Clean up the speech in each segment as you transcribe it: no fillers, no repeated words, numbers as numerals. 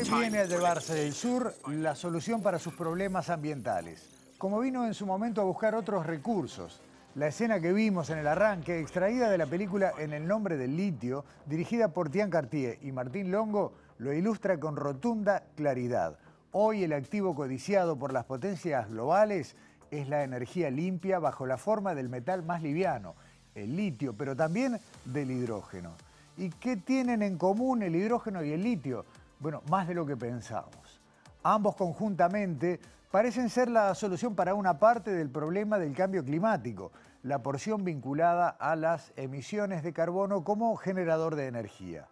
Chile viene a llevarse del sur la solución para sus problemas ambientales, como vino en su momento a buscar otros recursos. La escena que vimos en el arranque, extraída de la película En el nombre del litio, dirigida por Tian Cartier y Martín Longo, lo ilustra con rotunda claridad. Hoy el activo codiciado por las potencias globales es la energía limpia bajo la forma del metal más liviano, el litio, pero también del hidrógeno. ¿Y qué tienen en común el hidrógeno y el litio? Bueno, más de lo que pensamos. Ambos conjuntamente parecen ser la solución para una parte del problema del cambio climático, la porción vinculada a las emisiones de carbono como generador de energía.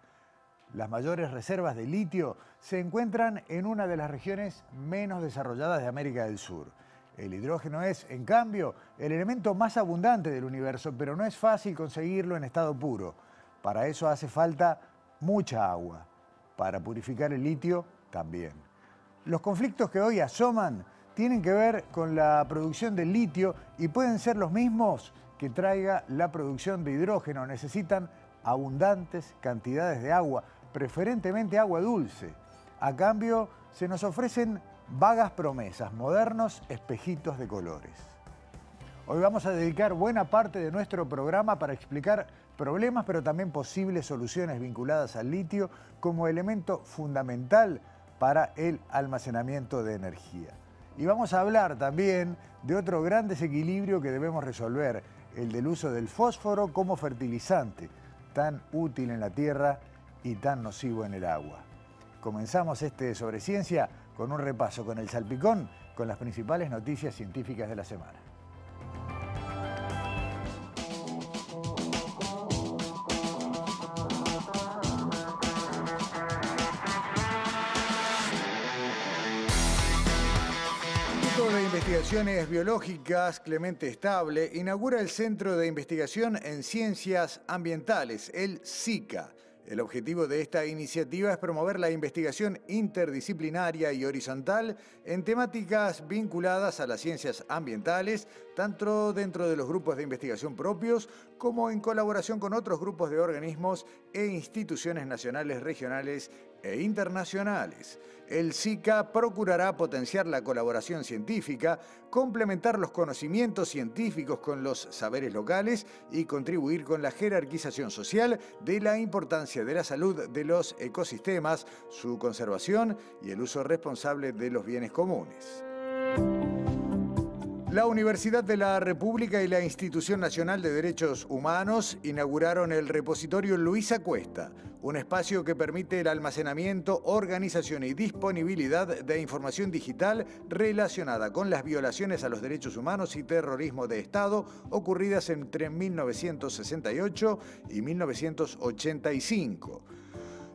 Las mayores reservas de litio se encuentran en una de las regiones menos desarrolladas de América del Sur. El hidrógeno es, en cambio, el elemento más abundante del universo, pero no es fácil conseguirlo en estado puro. Para eso hace falta mucha agua. Para purificar el litio, también. Los conflictos que hoy asoman tienen que ver con la producción del litio y pueden ser los mismos que traiga la producción de hidrógeno. Necesitan abundantes cantidades de agua, preferentemente agua dulce. A cambio, se nos ofrecen vagas promesas, modernos espejitos de colores. Hoy vamos a dedicar buena parte de nuestro programa para explicar problemas, pero también posibles soluciones vinculadas al litio como elemento fundamental para el almacenamiento de energía. Y vamos a hablar también de otro gran desequilibrio que debemos resolver, el del uso del fósforo como fertilizante, tan útil en la tierra y tan nocivo en el agua. Comenzamos este Sobre Ciencia con un repaso con el salpicón, con las principales noticias científicas de la semana. De Investigaciones Biológicas Clemente Estable inaugura el Centro de Investigación en Ciencias Ambientales, el CICA. El objetivo de esta iniciativa es promover la investigación interdisciplinaria y horizontal en temáticas vinculadas a las ciencias ambientales, tanto dentro de los grupos de investigación propios como en colaboración con otros grupos de organismos e instituciones nacionales, regionales e internacionales. El CICA procurará potenciar la colaboración científica, complementar los conocimientos científicos con los saberes locales y contribuir con la jerarquización social de la importancia de la salud de los ecosistemas, su conservación y el uso responsable de los bienes comunes. La Universidad de la República y la Institución Nacional de Derechos Humanos inauguraron el repositorio Luisa Cuesta, un espacio que permite el almacenamiento, organización y disponibilidad de información digital relacionada con las violaciones a los derechos humanos y terrorismo de Estado ocurridas entre 1968 y 1985.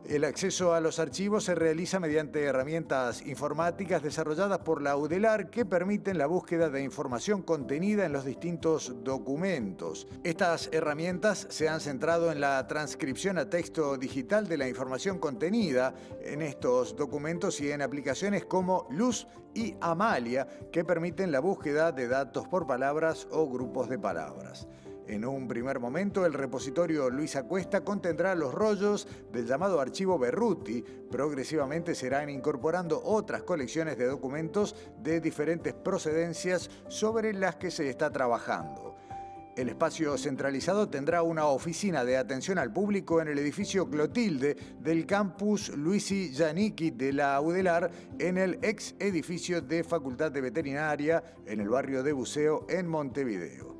El acceso a los archivos se realiza mediante herramientas informáticas desarrolladas por la UDELAR que permiten la búsqueda de información contenida en los distintos documentos. Estas herramientas se han centrado en la transcripción a texto digital de la información contenida en estos documentos y en aplicaciones como Luz y Amalia que permiten la búsqueda de datos por palabras o grupos de palabras. En un primer momento, el repositorio Luisa Cuesta contendrá los rollos del llamado archivo Berruti. Progresivamente se irán incorporando otras colecciones de documentos de diferentes procedencias sobre las que se está trabajando. El espacio centralizado tendrá una oficina de atención al público en el edificio Clotilde del campus Luisi Janicki de la UDELAR, en el ex edificio de Facultad de Veterinaria, en el barrio de Buceo, en Montevideo.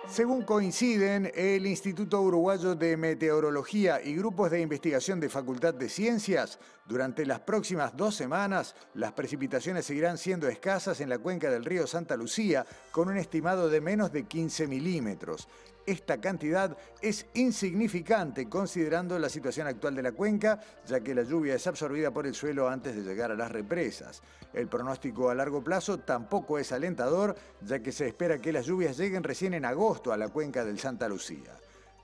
Según coinciden el Instituto Uruguayo de Meteorología y grupos de investigación de Facultad de Ciencias, durante las próximas 2 semanas las precipitaciones seguirán siendo escasas en la cuenca del río Santa Lucía, con un estimado de menos de 15 milímetros. Esta cantidad es insignificante considerando la situación actual de la cuenca, ya que la lluvia es absorbida por el suelo antes de llegar a las represas. El pronóstico a largo plazo tampoco es alentador, ya que se espera que las lluvias lleguen recién en agosto a la cuenca del Santa Lucía.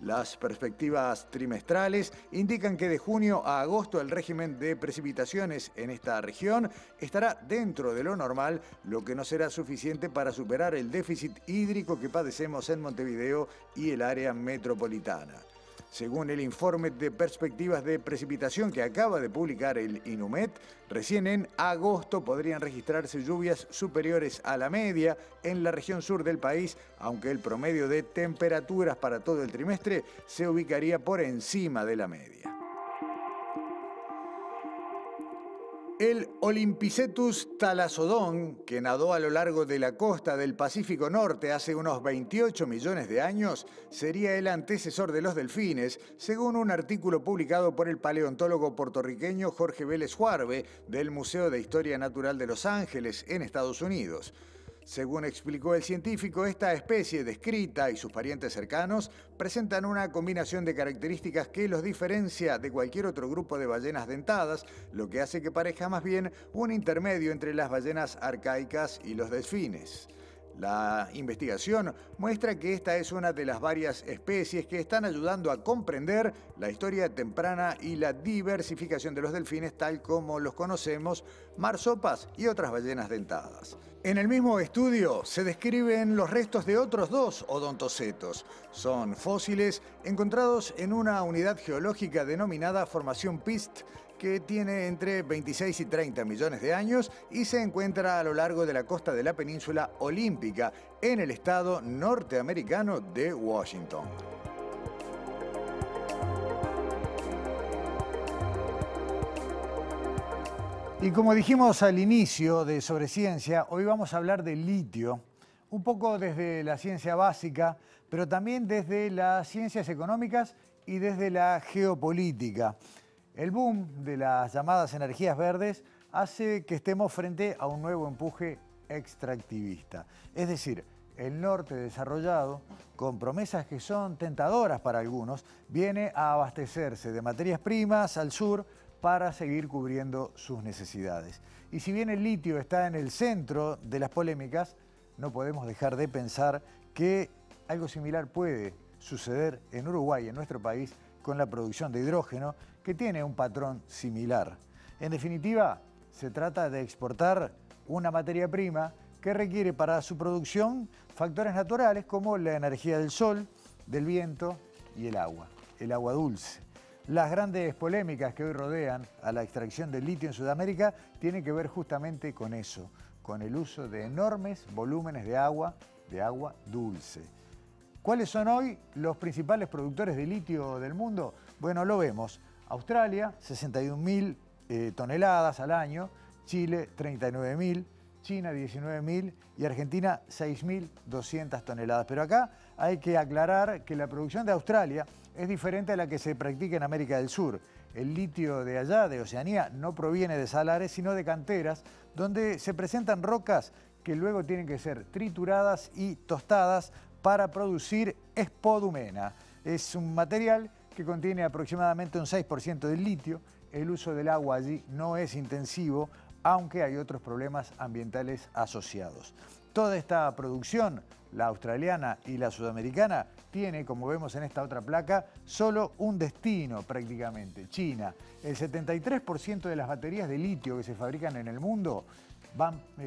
Las perspectivas trimestrales indican que de junio a agosto el régimen de precipitaciones en esta región estará dentro de lo normal, lo que no será suficiente para superar el déficit hídrico que padecemos en Montevideo y el área metropolitana. Según el informe de perspectivas de precipitación que acaba de publicar el INUMET, recién en agosto podrían registrarse lluvias superiores a la media en la región sur del país, aunque el promedio de temperaturas para todo el trimestre se ubicaría por encima de la media. El Olympicetus thalassodon, que nadó a lo largo de la costa del Pacífico Norte hace unos 28 millones de años, sería el antecesor de los delfines, según un artículo publicado por el paleontólogo puertorriqueño Jorge Vélez Juarbe del Museo de Historia Natural de Los Ángeles, en Estados Unidos. Según explicó el científico, esta especie descrita y sus parientes cercanos presentan una combinación de características que los diferencia de cualquier otro grupo de ballenas dentadas, lo que hace que parezca más bien un intermedio entre las ballenas arcaicas y los delfines. La investigación muestra que esta es una de las varias especies que están ayudando a comprender la historia temprana y la diversificación de los delfines tal como los conocemos, marsopas y otras ballenas dentadas. En el mismo estudio se describen los restos de otros dos odontocetos. Son fósiles encontrados en una unidad geológica denominada Formación Pist, que tiene entre 26 y 30 millones de años y se encuentra a lo largo de la costa de la península Olímpica, en el estado norteamericano de Washington. Y como dijimos al inicio de Sobre Ciencia, hoy vamos a hablar del litio, un poco desde la ciencia básica, pero también desde las ciencias económicas y desde la geopolítica. El boom de las llamadas energías verdes hace que estemos frente a un nuevo empuje extractivista. Es decir, el norte desarrollado, con promesas que son tentadoras para algunos, viene a abastecerse de materias primas al sur para seguir cubriendo sus necesidades. Y si bien el litio está en el centro de las polémicas, no podemos dejar de pensar que algo similar puede suceder en Uruguay, en nuestro país, con la producción de hidrógeno, que tiene un patrón similar. En definitiva, se trata de exportar una materia prima que requiere para su producción factores naturales como la energía del sol, del viento y el agua dulce. Las grandes polémicas que hoy rodean a la extracción del litio en Sudamérica tienen que ver justamente con eso, con el uso de enormes volúmenes de agua dulce. ¿Cuáles son hoy los principales productores de litio del mundo? Bueno, lo vemos. Australia, 61.000 toneladas al año, Chile, 39.000, China, 19.000 y Argentina, 6.200 toneladas. Pero acá hay que aclarar que la producción de Australia es diferente a la que se practica en América del Sur. El litio de allá, de Oceanía, no proviene de salares, sino de canteras, donde se presentan rocas que luego tienen que ser trituradas y tostadas para producir espodumena. Es un material que contiene aproximadamente un 6% del litio. El uso del agua allí no es intensivo, aunque hay otros problemas ambientales asociados. Toda esta producción, la australiana y la sudamericana, tiene, como vemos en esta otra placa, solo un destino prácticamente, China. El 73% de las baterías de litio que se fabrican en el mundo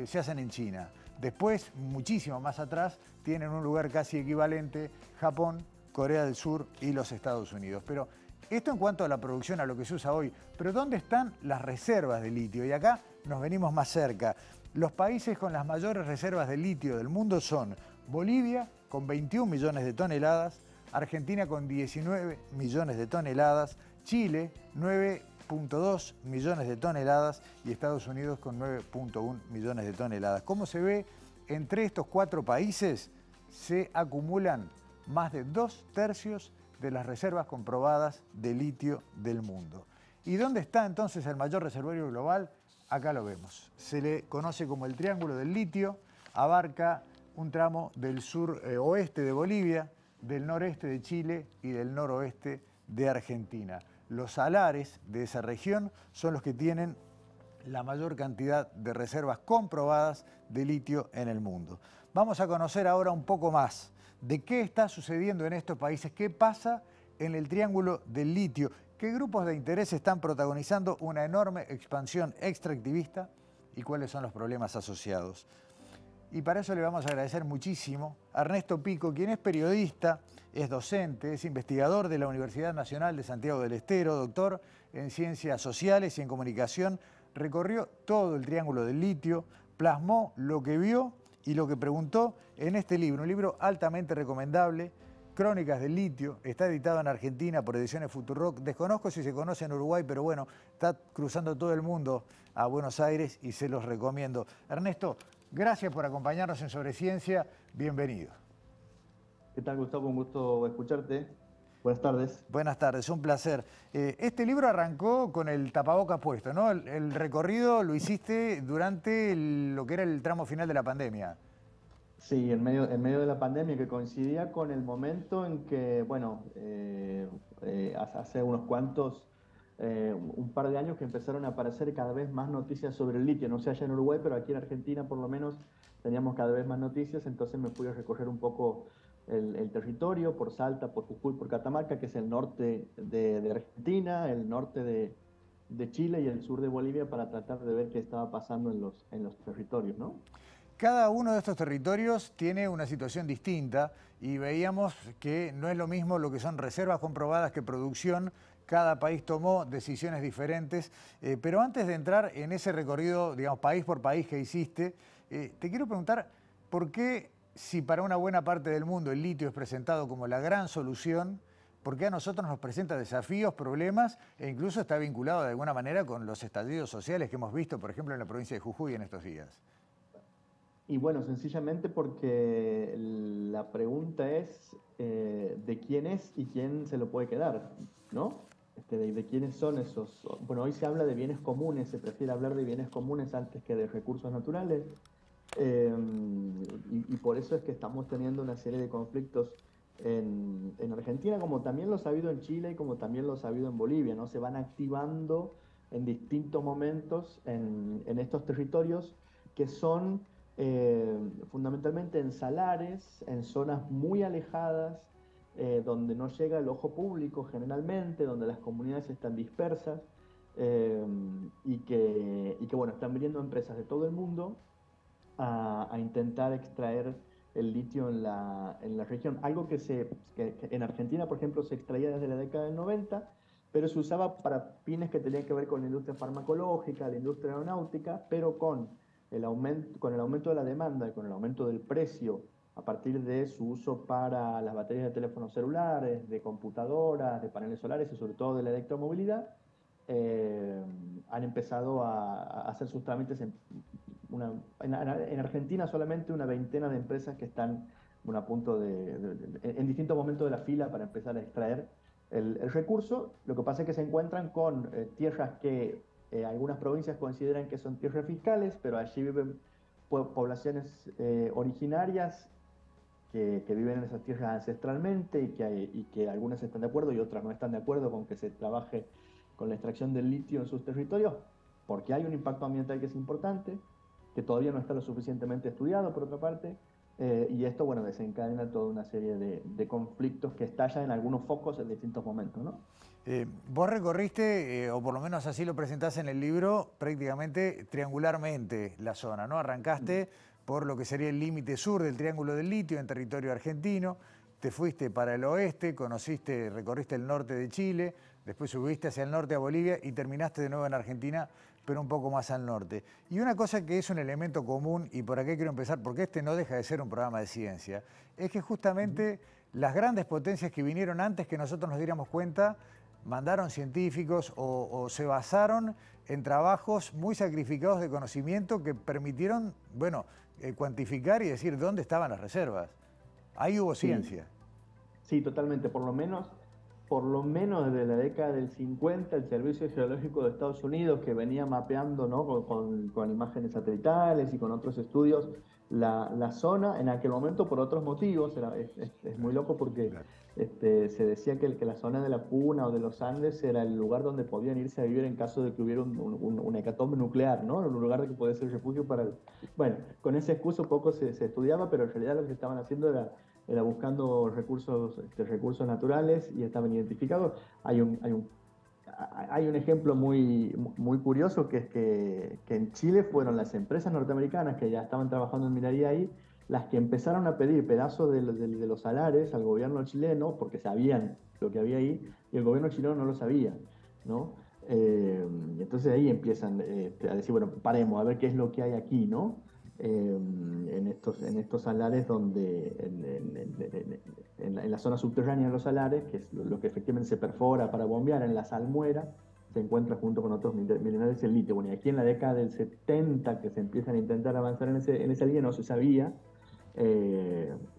se hacen en China. Después, muchísimo más atrás, tienen un lugar casi equivalente Japón, Corea del Sur y los Estados Unidos. Pero esto en cuanto a la producción, a lo que se usa hoy. Pero ¿dónde están las reservas de litio? Y acá nos venimos más cerca. Los países con las mayores reservas de litio del mundo son Bolivia, con 21 millones de toneladas, Argentina con 19 millones de toneladas, Chile, 9.2 millones de toneladas y Estados Unidos con 9.1 millones de toneladas. Como se ve, entre estos cuatro países se acumulan más de 2/3 de las reservas comprobadas de litio del mundo. ¿Y dónde está entonces el mayor reservorio global? Acá lo vemos. Se le conoce como el Triángulo del Litio, abarca un tramo del sur oeste de Bolivia, del noreste de Chile y del noroeste de Argentina. Los salares de esa región son los que tienen la mayor cantidad de reservas comprobadas de litio en el mundo. Vamos a conocer ahora un poco más de qué está sucediendo en estos países, qué pasa en el Triángulo del Litio, qué grupos de interés están protagonizando una enorme expansión extractivista y cuáles son los problemas asociados. y para eso le vamos a agradecer muchísimo a Ernesto Pico, quien es periodista, es docente, es investigador de la Universidad Nacional de Santiago del Estero, doctor en Ciencias Sociales y en Comunicación, recorrió todo el Triángulo del Litio, plasmó lo que vio y lo que preguntó en este libro, un libro altamente recomendable, Crónicas del Litio, está editado en Argentina por Ediciones Futurock. Desconozco si se conoce en Uruguay, pero bueno, está cruzando todo el mundo a Buenos Aires y se los recomiendo. Ernesto, gracias por acompañarnos en Sobre Ciencia. Bienvenido. ¿Qué tal, Gustavo? Un gusto escucharte. Buenas tardes. Buenas tardes, un placer. Este libro arrancó con el tapabocas puesto, ¿no? El recorrido lo hiciste durante lo que era el tramo final de la pandemia. Sí, en medio de la pandemia, que coincidía con el momento en que, bueno, hace unos cuantos, un par de años que empezaron a aparecer cada vez más noticias sobre el litio. No sé allá en Uruguay, pero aquí en Argentina por lo menos teníamos cada vez más noticias, entonces me fui a recorrer un poco el territorio, por Salta, por Jujuy, por Catamarca, que es el norte de Argentina, el norte de Chile y el sur de Bolivia, para tratar de ver qué estaba pasando en los territorios, ¿no? Cada uno de estos territorios tiene una situación distinta y veíamos que no es lo mismo lo que son reservas comprobadas que producción. Cada país tomó decisiones diferentes. Pero antes de entrar en ese recorrido, digamos, país por país que hiciste, te quiero preguntar por qué, si para una buena parte del mundo el litio es presentado como la gran solución, ¿por qué a nosotros nos presenta desafíos, problemas e incluso está vinculado de alguna manera con los estallidos sociales que hemos visto, por ejemplo, en la provincia de Jujuy en estos días? Y bueno, sencillamente porque la pregunta es de quién es y quién se lo puede quedar, ¿no? De quiénes son esos. Bueno, hoy se habla de bienes comunes, se prefiere hablar de bienes comunes antes que de recursos naturales. eh, y por eso es que estamos teniendo una serie de conflictos en Argentina, como también los ha habido en Chile y como también los ha habido en Bolivia, ¿no? Se van activando en distintos momentos en estos territorios que son fundamentalmente en salares, en zonas muy alejadas, donde no llega el ojo público generalmente, donde las comunidades están dispersas, eh, y que, bueno, están viniendo empresas de todo el mundo a intentar extraer el litio en la región. Algo que en Argentina, por ejemplo, se extraía desde la década del 90, pero se usaba para fines que tenían que ver con la industria farmacológica, la industria aeronáutica, pero con el aumento de la demanda y con el aumento del precio a partir de su uso para las baterías de teléfonos celulares, de computadoras, de paneles solares y sobre todo de la electromovilidad, eh, han empezado a hacer sus trámites en Argentina solamente una veintena de empresas que están, bueno, a punto en distintos momentos de la fila para empezar a extraer el recurso. Lo que pasa es que se encuentran con tierras que algunas provincias consideran que son tierras fiscales, pero allí viven poblaciones originarias que viven en esas tierras ancestralmente y que algunas están de acuerdo y otras no están de acuerdo con que se trabaje con la extracción del litio en sus territorios, porque hay un impacto ambiental que es importante, que todavía no está lo suficientemente estudiado, por otra parte, y esto, bueno, desencadena toda una serie de conflictos que estallan en algunos focos en distintos momentos, ¿no? Vos recorriste, o por lo menos así lo presentás en el libro, prácticamente triangularmente la zona, ¿no? Arrancaste por lo que sería el límite sur del Triángulo del Litio en territorio argentino, te fuiste para el oeste, recorriste el norte de Chile, después subiste hacia el norte a Bolivia y terminaste de nuevo en Argentina, pero un poco más al norte. Y una cosa que es un elemento común, y por aquí quiero empezar, porque este no deja de ser un programa de ciencia, es que justamente las grandes potencias que vinieron antes que nosotros nos diéramos cuenta, mandaron científicos o se basaron en trabajos muy sacrificados de conocimiento que permitieron, bueno, cuantificar y decir dónde estaban las reservas. Ahí hubo ciencia. Sí, totalmente. Por lo menos desde la década del 50, el Servicio Geológico de Estados Unidos, que venía mapeando, ¿no? con imágenes satelitales y con otros estudios la zona, en aquel momento por otros motivos. Es muy loco porque Claro. se decía que la zona de la Puna o de los Andes era el lugar donde podían irse a vivir en caso de que hubiera una hecatombe nuclear, ¿no? Un lugar de que podía ser refugio para el... Bueno, con ese excuso poco se estudiaba, pero en realidad lo que estaban haciendo era buscando recursos naturales y estaban identificados. hay un ejemplo muy curioso que es que en Chile fueron las empresas norteamericanas que ya estaban trabajando en minería ahí las que empezaron a pedir pedazos de los salares al gobierno chileno porque sabían lo que había ahí y el gobierno chileno no lo sabía, ¿no? Y entonces ahí empiezan a decir, bueno, paremos a ver qué es lo que hay aquí, ¿no? En estos salares donde, en la zona subterránea de los salares, que es lo que efectivamente se perfora para bombear en la salmuera, se encuentra junto con otros minerales el litio. Bueno, y aquí en la década del 70 que se empiezan a intentar avanzar en esa línea, no se sabía,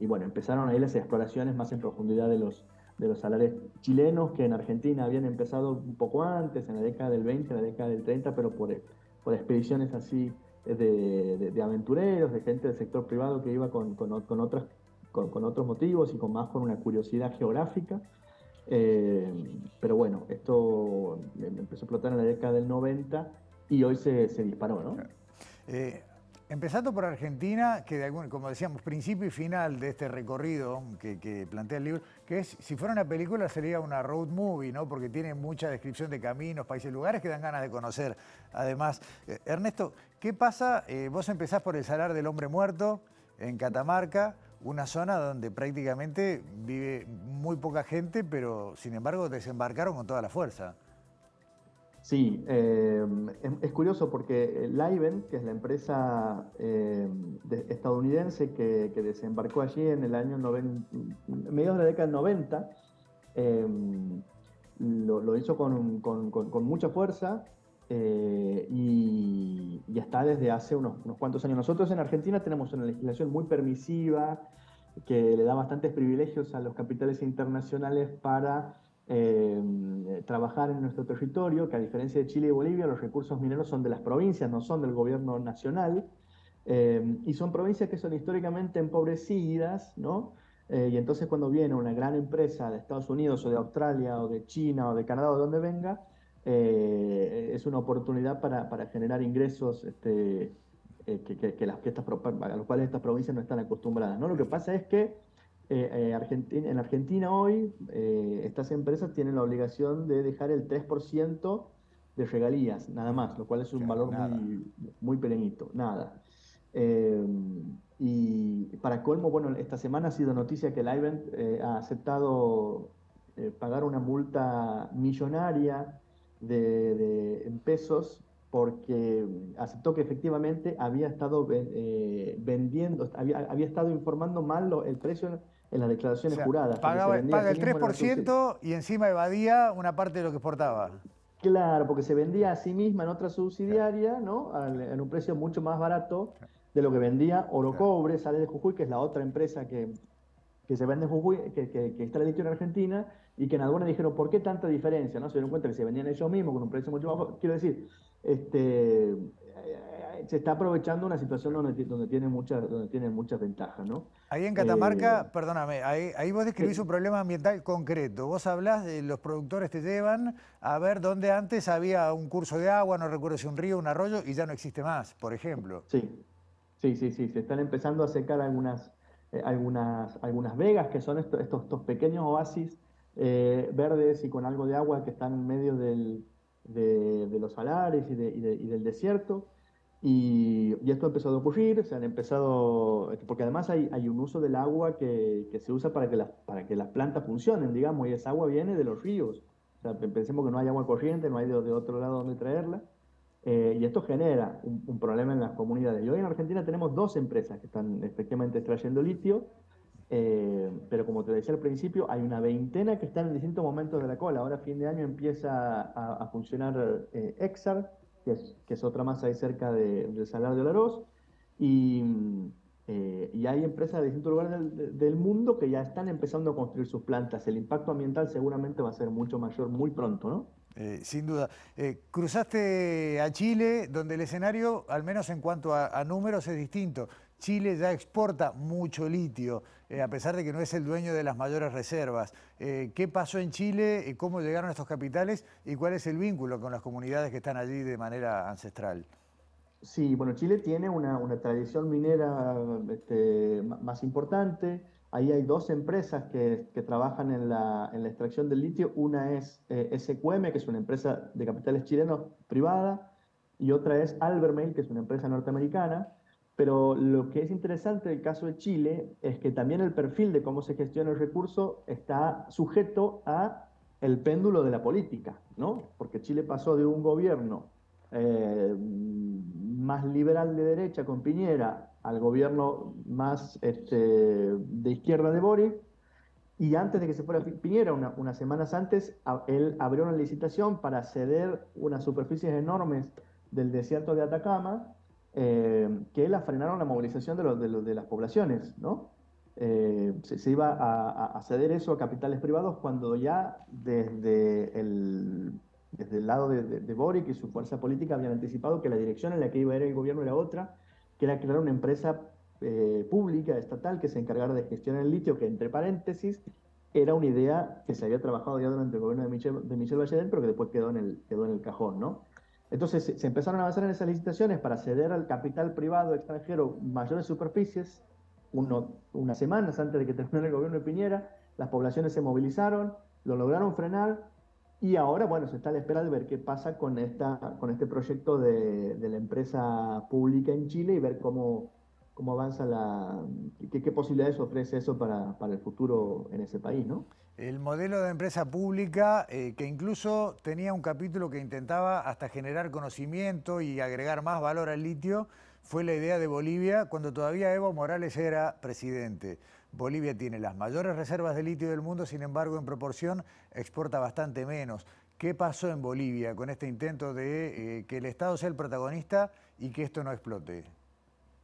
y bueno, empezaron ahí las exploraciones más en profundidad de los salares chilenos, que en Argentina habían empezado un poco antes, en la década del 20, en la década del 30, pero por expediciones así de aventureros, de gente del sector privado que iba con otros motivos y con una curiosidad geográfica. Pero bueno, esto empezó a explotar en la década del 90 y hoy se disparó, ¿no? Empezando por Argentina, que como decíamos, principio y final de este recorrido que plantea el libro, que es, si fuera una película sería una road movie, ¿no? Porque tiene mucha descripción de caminos, países, lugares que dan ganas de conocer. Además, Ernesto, ¿qué pasa? Vos empezás por el Salar del Hombre Muerto, en Catamarca, una zona donde prácticamente vive muy poca gente, pero sin embargo desembarcaron con toda la fuerza. Sí, es curioso porque Livent, que es la empresa estadounidense que desembarcó allí en el año mediados de la década del 90, eh, lo hizo con mucha fuerza y está desde hace unos cuantos años. Nosotros en Argentina tenemos una legislación muy permisiva que le da bastantes privilegios a los capitales internacionales para trabajar en nuestro territorio, que a diferencia de Chile y Bolivia, los recursos mineros son de las provincias, no son del gobierno nacional, y son provincias que son históricamente empobrecidas, ¿no? Y entonces cuando viene una gran empresa de Estados Unidos o de Australia o de China o de Canadá o de donde venga, es una oportunidad para generar ingresos a los cuales estas provincias no están acostumbradas, ¿no? Lo que pasa es que en Argentina hoy estas empresas tienen la obligación de dejar el 3% de regalías, nada más, lo cual es un valor Nada. muy pequeñito, nada. Eh, y para colmo, bueno, esta semana ha sido noticia que Livent ha aceptado pagar una multa millonaria en pesos porque aceptó que efectivamente había estado vendiendo, había estado informando mal el precio en las O declaraciones sea, juradas, porque se vendía a paga sí el mismo en una 3% y encima evadía una parte de lo que exportaba. Claro, porque se vendía a sí misma en otra Claro, subsidiaria, ¿no? En un precio mucho más barato de lo que vendía Oro claro. Cobre, Sales de Jujuy, que es la otra empresa que se vende en Jujuy, que está listo en Argentina, y que en algunas dijeron, ¿por qué tanta diferencia? ¿No? Se dieron cuenta que se vendían ellos mismos con un precio mucho más bajo. Quiero decir, se está aprovechando una situación donde tiene muchas ventajas, ¿no? Ahí en Eh, Catamarca, perdóname, ahí vos describís un sí, problema ambiental concreto. Vos hablás de los productores te llevan a ver dónde antes había un curso de agua, no recuerdo si un río, un arroyo, y ya no existe más, por ejemplo. sí, sí. Se están empezando a secar algunas vegas, que son estos pequeños oasis verdes y con algo de agua que están en medio de los salares y del desierto. Y esto ha empezado a ocurrir, se han empezado, porque además hay un uso del agua que se usa para que las plantas funcionen, digamos, y esa agua viene de los ríos. O sea, pensemos que no hay agua corriente, no hay de otro lado donde traerla. Y esto genera un problema en las comunidades. Y hoy en Argentina tenemos dos empresas que están efectivamente extrayendo litio, pero como te decía al principio, hay una veintena que están en distintos momentos de la cola. Ahora a fin de año empieza a funcionar Exar, que es otra más ahí cerca del Salar de Olaroz, y, y hay empresas de distintos lugares del mundo que ya están empezando a construir sus plantas. El impacto ambiental seguramente va a ser mucho mayor muy pronto, ¿no? Sin duda. Cruzaste a Chile, donde el escenario, al menos en cuanto a números, es distinto. Chile ya exporta mucho litio, a pesar de que no es el dueño de las mayores reservas. ¿Qué pasó en Chile? ¿Cómo llegaron estos capitales? ¿Y cuál es el vínculo con las comunidades que están allí de manera ancestral? Sí, bueno, Chile tiene una tradición minera más importante. Ahí hay dos empresas que trabajan en la extracción del litio. Una es SQM, que es una empresa de capitales chilenos privada, y otra es Albemarle, que es una empresa norteamericana. Pero lo que es interesante del caso de Chile es que también el perfil de cómo se gestiona el recurso está sujeto a el péndulo de la política, ¿no? Porque Chile pasó de un gobierno más liberal de derecha con Piñera al gobierno más de izquierda de Boric, y antes de que se fuera Piñera, unas semanas antes, él abrió una licitación para ceder unas superficies enormes del desierto de Atacama, que la frenaron la movilización de las poblaciones, ¿no? Se iba a ceder eso a capitales privados cuando ya desde el lado de Boric y su fuerza política habían anticipado que la dirección en la que iba a ir el gobierno era otra, que era crear una empresa pública, estatal, que se encargara de gestionar el litio, que entre paréntesis era una idea que se había trabajado ya durante el gobierno de Michel Bachelet, pero que después quedó en el cajón, ¿no? Entonces se empezaron a avanzar en esas licitaciones para ceder al capital privado extranjero mayores superficies. Unas semanas antes de que terminara el gobierno de Piñera, las poblaciones se movilizaron, lo lograron frenar, y ahora, bueno, se está a la espera de ver qué pasa con este proyecto de la empresa pública en Chile y ver cómo avanza qué posibilidades ofrece eso para el futuro en ese país, ¿no? El modelo de empresa pública, que incluso tenía un capítulo que intentaba hasta generar conocimiento y agregar más valor al litio, fue la idea de Bolivia cuando todavía Evo Morales era presidente. Bolivia tiene las mayores reservas de litio del mundo, sin embargo, en proporción exporta bastante menos. ¿Qué pasó en Bolivia con este intento de que el Estado sea el protagonista y que esto no explote?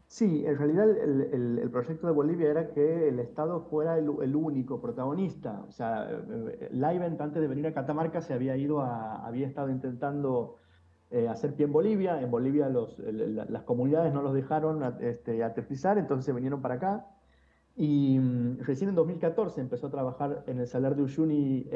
Sí, en realidad el proyecto de Bolivia era que el Estado fuera el único protagonista. O sea, Livent antes de venir a Catamarca había estado intentando hacer pie en Bolivia. En Bolivia las comunidades no los dejaron aterrizar, entonces se vinieron para acá. Y recién en 2014 empezó a trabajar en el Salar de Uyuni,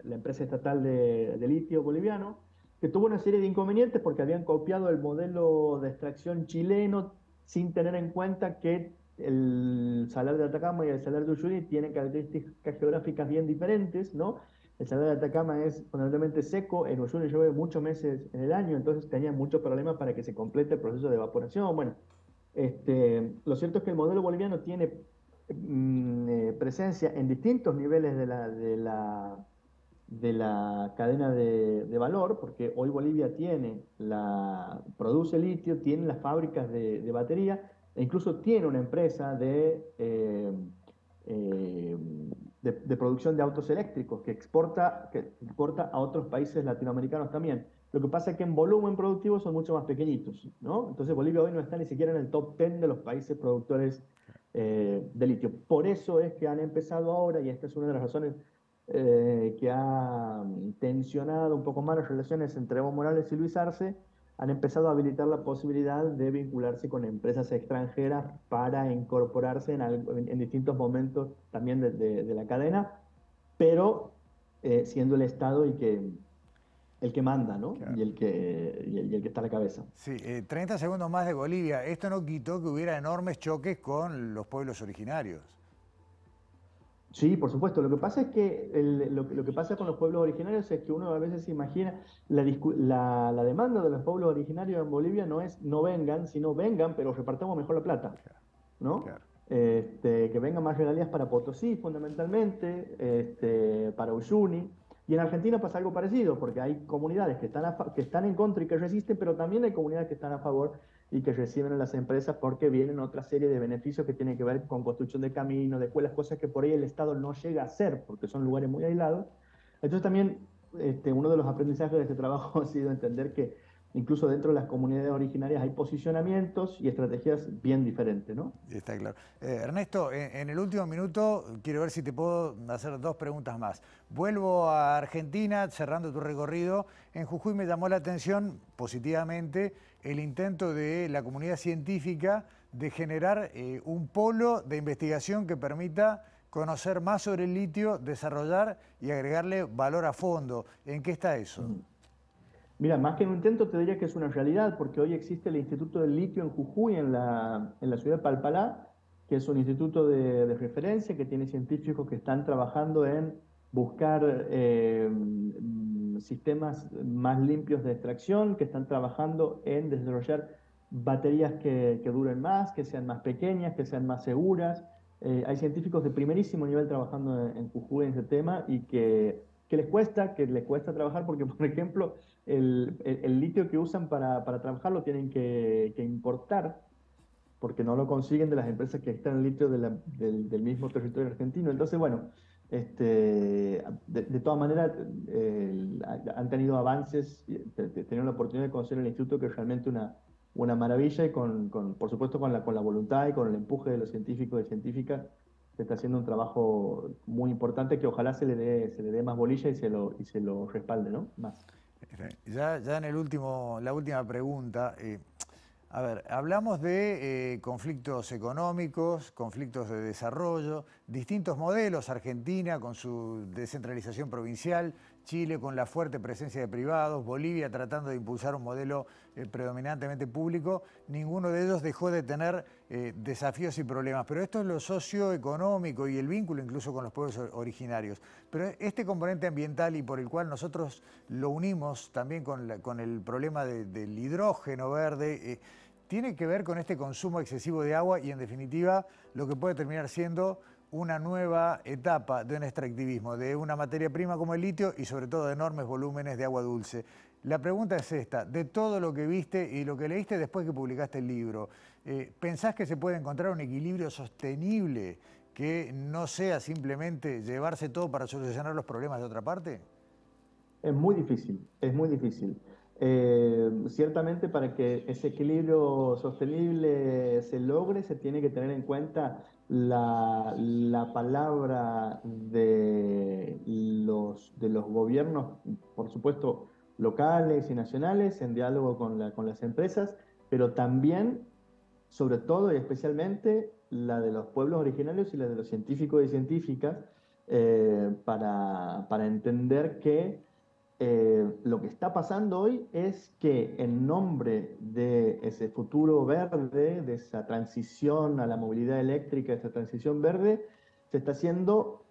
la empresa estatal de litio boliviano, que tuvo una serie de inconvenientes porque habían copiado el modelo de extracción chileno sin tener en cuenta que el Salar de Atacama y el Salar de Uyuni tienen características geográficas bien diferentes, ¿no? El Salar de Atacama es fundamentalmente seco, en Uyuni llueve muchos meses en el año, entonces tenían muchos problemas para que se complete el proceso de evaporación. Bueno, lo cierto es que el modelo boliviano tiene presencia en distintos niveles de la cadena de valor, porque hoy Bolivia produce litio, tiene las fábricas de batería, e incluso tiene una empresa eh, de producción de autos eléctricos que exporta a otros países latinoamericanos también. Lo que pasa es que en volumen productivo son mucho más pequeñitos, ¿no? Entonces Bolivia hoy no está ni siquiera en el top 10 de los países productores de litio. Por eso es que han empezado ahora, y esta es una de las razones que ha tensionado un poco más las relaciones entre Evo Morales y Luis Arce, han empezado a habilitar la posibilidad de vincularse con empresas extranjeras para incorporarse en distintos momentos también de la cadena, pero siendo el Estado el que manda, ¿no? Claro. Y el que está a la cabeza. Sí, 30 segundos más de Bolivia. Esto no quitó que hubiera enormes choques con los pueblos originarios. Sí, por supuesto. Lo que pasa es que lo que pasa con los pueblos originarios es que uno a veces se imagina la demanda de los pueblos originarios en Bolivia no es no vengan, sino vengan, pero repartamos mejor la plata, Claro, ¿no? claro. Que vengan más regalías para Potosí, fundamentalmente, para Uyuni. Y en Argentina pasa algo parecido, porque hay comunidades que están en contra y que resisten, pero también hay comunidades que están a favor y que reciben a las empresas porque vienen otra serie de beneficios que tienen que ver con construcción de caminos, de escuelas, cosas que por ahí el Estado no llega a hacer porque son lugares muy aislados. Entonces también uno de los aprendizajes de este trabajo ha sido entender que incluso dentro de las comunidades originarias hay posicionamientos y estrategias bien diferentes, ¿no? Está claro. Ernesto, en el último minuto quiero ver si te puedo hacer dos preguntas más. Vuelvo a Argentina, cerrando tu recorrido. En Jujuy me llamó la atención positivamente el intento de la comunidad científica de generar un polo de investigación que permita conocer más sobre el litio, desarrollar y agregarle valor a fondo. ¿En qué está eso? Mira, más que un intento te diría que es una realidad, porque hoy existe el Instituto del Litio en Jujuy, en la ciudad de Palpalá, que es un instituto de referencia que tiene científicos que están trabajando en buscar sistemas más limpios de extracción, que están trabajando en desarrollar baterías que duren más, que sean más pequeñas, que sean más seguras. Hay científicos de primerísimo nivel trabajando en Jujuy en ese tema y que les cuesta trabajar porque, por ejemplo, el litio que usan para trabajar lo tienen que importar porque no lo consiguen de las empresas que extraen litio del mismo territorio argentino. Entonces, bueno, de todas maneras, han tenido avances, tenido la oportunidad de conocer el instituto, que es realmente una maravilla, y por supuesto con la voluntad y con el empuje de los científicos y científicas, se está haciendo un trabajo muy importante que ojalá se le dé más bolilla y se lo respalde, ¿no? Más. Ya en la última pregunta, a ver, hablamos de conflictos económicos, conflictos de desarrollo, distintos modelos, Argentina con su descentralización provincial, Chile con la fuerte presencia de privados, Bolivia tratando de impulsar un modelo predominantemente público. Ninguno de ellos dejó de tener desafíos y problemas, pero esto es lo socioeconómico y el vínculo incluso con los pueblos originarios. Pero este componente ambiental, y por el cual nosotros lo unimos también con el problema del hidrógeno verde, tiene que ver con este consumo excesivo de agua y, en definitiva, lo que puede terminar siendo una nueva etapa de un extractivismo, de una materia prima como el litio y sobre todo de enormes volúmenes de agua dulce. La pregunta es esta: de todo lo que viste y lo que leíste después que publicaste el libro, ¿pensás que se puede encontrar un equilibrio sostenible que no sea simplemente llevarse todo para solucionar los problemas de otra parte? Es muy difícil, es muy difícil. Ciertamente para que ese equilibrio sostenible se logre, se tiene que tener en cuenta la palabra de los gobiernos, por supuesto, locales y nacionales, en diálogo con las empresas, pero también, sobre todo y especialmente, la de los pueblos originarios y la de los científicos y científicas, para entender que lo que está pasando hoy es que en nombre de ese futuro verde, de esa transición a la movilidad eléctrica, esa transición verde, se está haciendo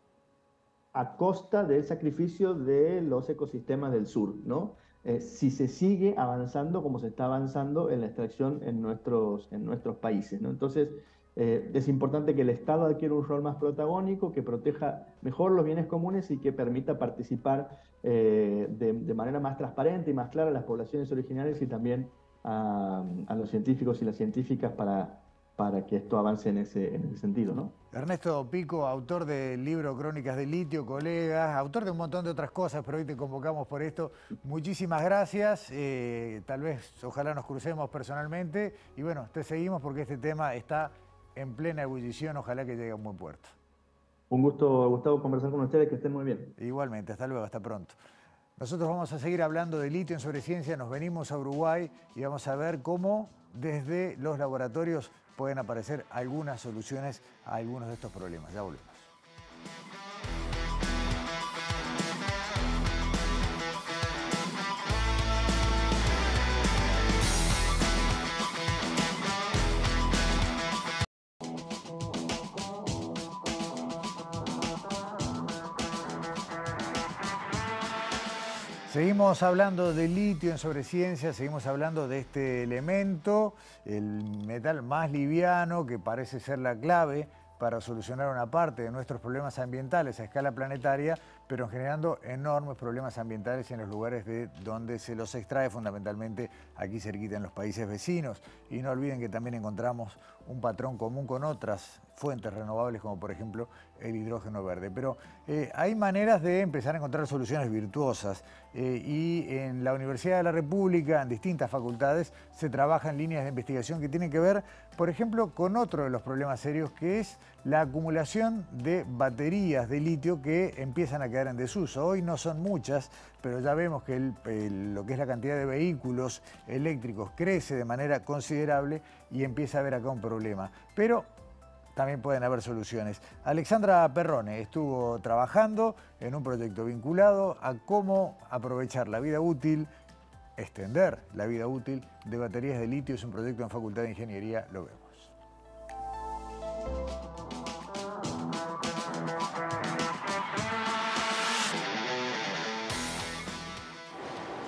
a costa del sacrificio de los ecosistemas del sur, ¿no? Si se sigue avanzando como se está avanzando en la extracción en nuestros países, ¿no? Entonces, es importante que el Estado adquiera un rol más protagónico, que proteja mejor los bienes comunes y que permita participar de manera más transparente y más clara a las poblaciones originarias y también a los científicos y las científicas para que esto avance en ese sentido, ¿no? Ernesto Pico, autor del libro Crónicas del Litio, colegas, autor de un montón de otras cosas, pero hoy te convocamos por esto. Muchísimas gracias, tal vez, ojalá nos crucemos personalmente y bueno, te seguimos porque este tema está en plena ebullición, ojalá que llegue a un buen puerto. Un gusto, Gustavo, conversar con ustedes, que estén muy bien. Igualmente, hasta luego, hasta pronto. Nosotros vamos a seguir hablando de litio en Sobre Ciencia, nos venimos a Uruguay y vamos a ver cómo desde los laboratorios pueden aparecer algunas soluciones a algunos de estos problemas. Ya volvemos. Seguimos hablando de litio en Sobre Ciencia, seguimos hablando de este elemento, el metal más liviano que parece ser la clave para solucionar una parte de nuestros problemas ambientales a escala planetaria, pero generando enormes problemas ambientales en los lugares de donde se los extrae, fundamentalmente aquí cerquita en los países vecinos. Y no olviden que también encontramos un patrón común con otras fuentes renovables, como por ejemplo el hidrógeno verde. Pero hay maneras de empezar a encontrar soluciones virtuosas y en la Universidad de la República, en distintas facultades, se trabaja en líneas de investigación que tienen que ver, por ejemplo, con otro de los problemas serios, que es la acumulación de baterías de litio que empiezan a quedar en desuso. Hoy no son muchas, pero ya vemos que lo que es la cantidad de vehículos eléctricos crece de manera considerable y empieza a haber acá un problema. Pero también pueden haber soluciones. Alexandra Perrone estuvo trabajando en un proyecto vinculado a cómo aprovechar la vida útil, extender la vida útil de baterías de litio. Es un proyecto en Facultad de Ingeniería, lo vemos.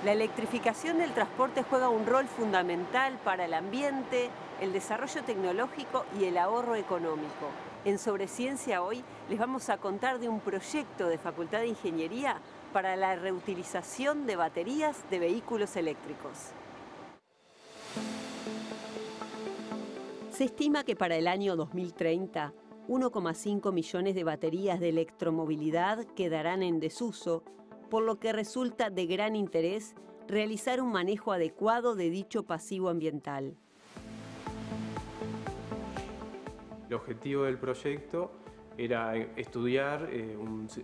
La electrificación del transporte juega un rol fundamental para el ambiente, el desarrollo tecnológico y el ahorro económico. En Sobre Ciencia hoy les vamos a contar de un proyecto de Facultad de Ingeniería para la reutilización de baterías de vehículos eléctricos. Se estima que para el año 2030, 1,5 millones de baterías de electromovilidad quedarán en desuso, por lo que resulta de gran interés realizar un manejo adecuado de dicho pasivo ambiental. El objetivo del proyecto era estudiar,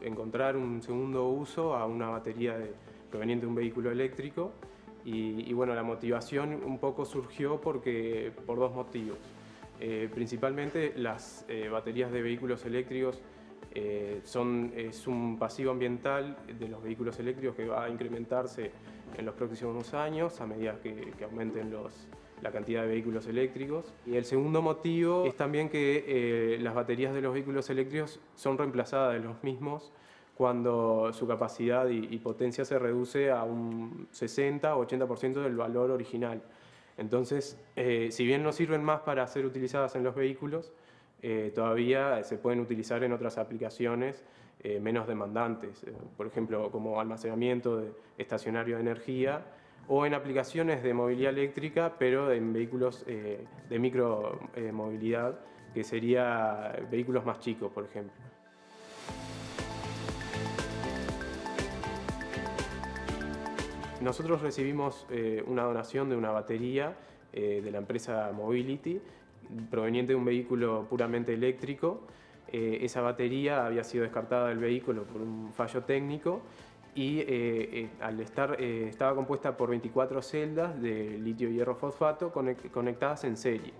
encontrar un segundo uso a una batería proveniente de un vehículo eléctrico y bueno, la motivación un poco surgió por dos motivos. Principalmente las baterías de vehículos eléctricos es un pasivo ambiental de los vehículos eléctricos que va a incrementarse en los próximos años a medida que aumenten la cantidad de vehículos eléctricos. Y el segundo motivo es también que las baterías de los vehículos eléctricos son reemplazadas de los mismos cuando su capacidad y potencia se reduce a un 60 o 80% del valor original. Entonces, si bien no sirven más para ser utilizadas en los vehículos, todavía se pueden utilizar en otras aplicaciones menos demandantes, por ejemplo, como almacenamiento estacionario de energía o en aplicaciones de movilidad eléctrica, pero en vehículos de micromovilidad, que serían vehículos más chicos, por ejemplo. Nosotros recibimos una donación de una batería de la empresa Mobility, proveniente de un vehículo puramente eléctrico. Esa batería había sido descartada del vehículo por un fallo técnico y estaba compuesta por 24 celdas de litio hierro fosfato conectadas en serie.